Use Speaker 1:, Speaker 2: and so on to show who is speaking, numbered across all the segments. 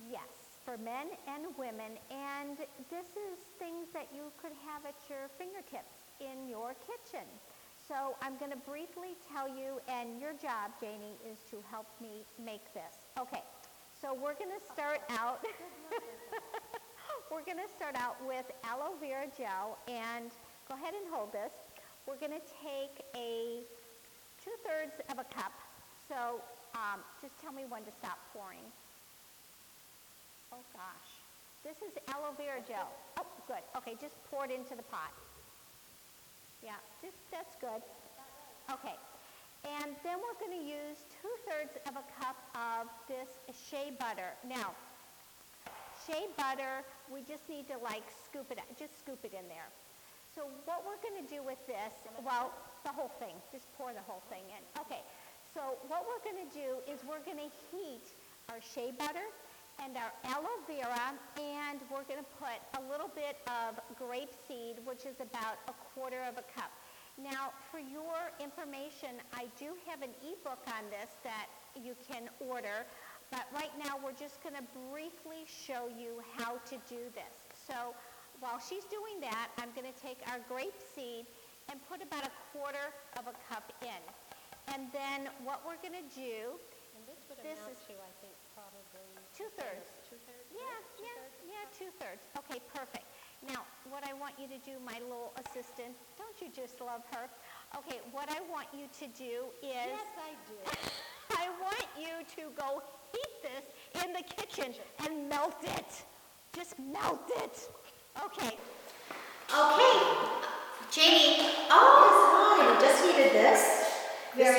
Speaker 1: Yes, for men and women, and this is things that you could have at your fingertips in your kitchen. So I'm going to briefly tell you, and your job, Janie, is to help me make this. Okay, so we're going to start out. We're going to start out with aloe vera gel, and go ahead and hold this. We're going to take a 2/3 of a cup. So just tell me when to stop pouring. Oh gosh, this is aloe vera gel. Oh, good. Okay, just pour it into the pot. Yeah, that's good. Okay, and then we're going to use 2/3 of a cup of this shea butter. Now, shea butter, we just need to like scoop it, just scoop it in there. So what we're going to do with this, well, the whole thing, just pour the whole thing in. Okay, so what we're going to do is we're going to heat our shea butter and our aloe vera, and we're going to put a little bit of grape seed, which is about 1/4 of a cup. Now, for your information, I do have an ebook on this that you can order, but right now we're just going to briefly show you how to do this. So while she's doing that, I'm going to take our grape seed and put about 1/4 of a cup in. And then what we're going to do,
Speaker 2: and this would amount to, I think, probably
Speaker 1: 2/3.
Speaker 2: 2/3?
Speaker 1: Yeah, 2/3. Okay, perfect. Now, what I want you to do, my little assistant, don't you just love her? Okay, what I want you to do is...
Speaker 2: Yes, I do.
Speaker 1: I want you to go heat this in the kitchen and melt it. Just melt it. Okay.
Speaker 3: Okay, Janie. Oh, yes, hi. We just heated this. This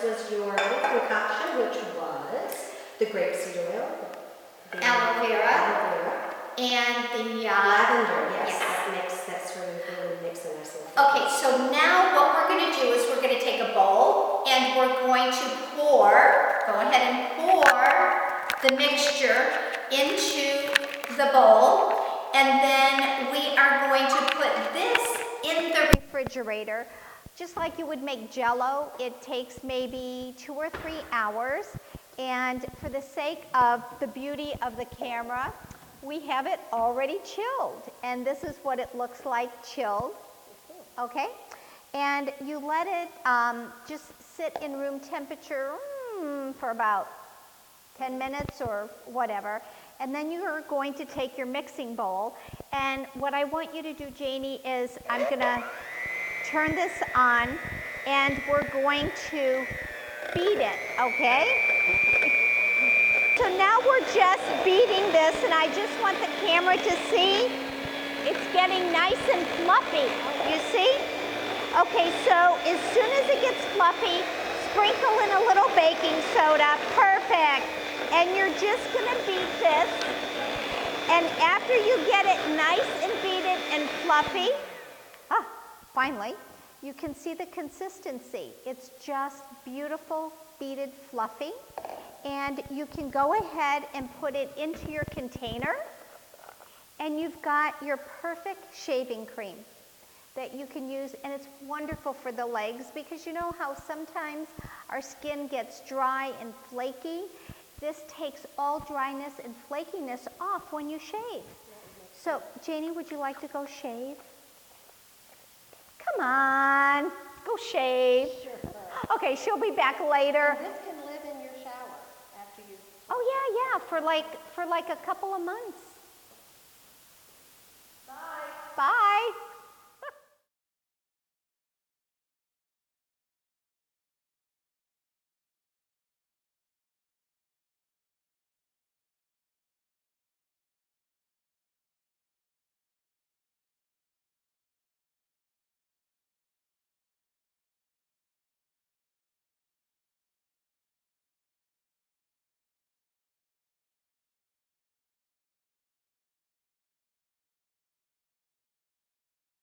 Speaker 3: was your concoction, which was the grapeseed oil, the
Speaker 4: aloe vera, and the
Speaker 3: lavender. Yes, that's really mixing this.
Speaker 4: Okay, so now what we're going to do is we're going to take a bowl and we're going to go ahead and pour the mixture into the bowl, and then we are going to put this in the
Speaker 1: refrigerator. Just like you would make Jell-O, it takes maybe 2 or 3 hours. And for the sake of the beauty of the camera, we have it already chilled. And this is what it looks like chilled. Okay? And you let it just sit in room temperature for about 10 minutes or whatever. And then you are going to take your mixing bowl. And what I want you to do, Janie, is I'm going to turn this on, and we're going to beat it, okay? So now we're just beating this, and I just want the camera to see it's getting nice and fluffy. You see? Okay, so as soon as it gets fluffy, sprinkle in a little baking soda. Perfect. And you're just going to beat this. And after you get it nice and beaten and fluffy, finally, you can see the consistency. It's just beautiful, beaded, fluffy. And you can go ahead and put it into your container. And you've got your perfect shaving cream that you can use. And it's wonderful for the legs, because you know how sometimes our skin gets dry and flaky? This takes all dryness and flakiness off when you shave. So, Janie, would you like to go shave? Come on, go shave.
Speaker 2: Sure.
Speaker 1: Okay, she'll be back later.
Speaker 2: And this can live in your shower after you...
Speaker 1: Oh yeah, for like a couple of months.
Speaker 2: Bye.
Speaker 1: Bye.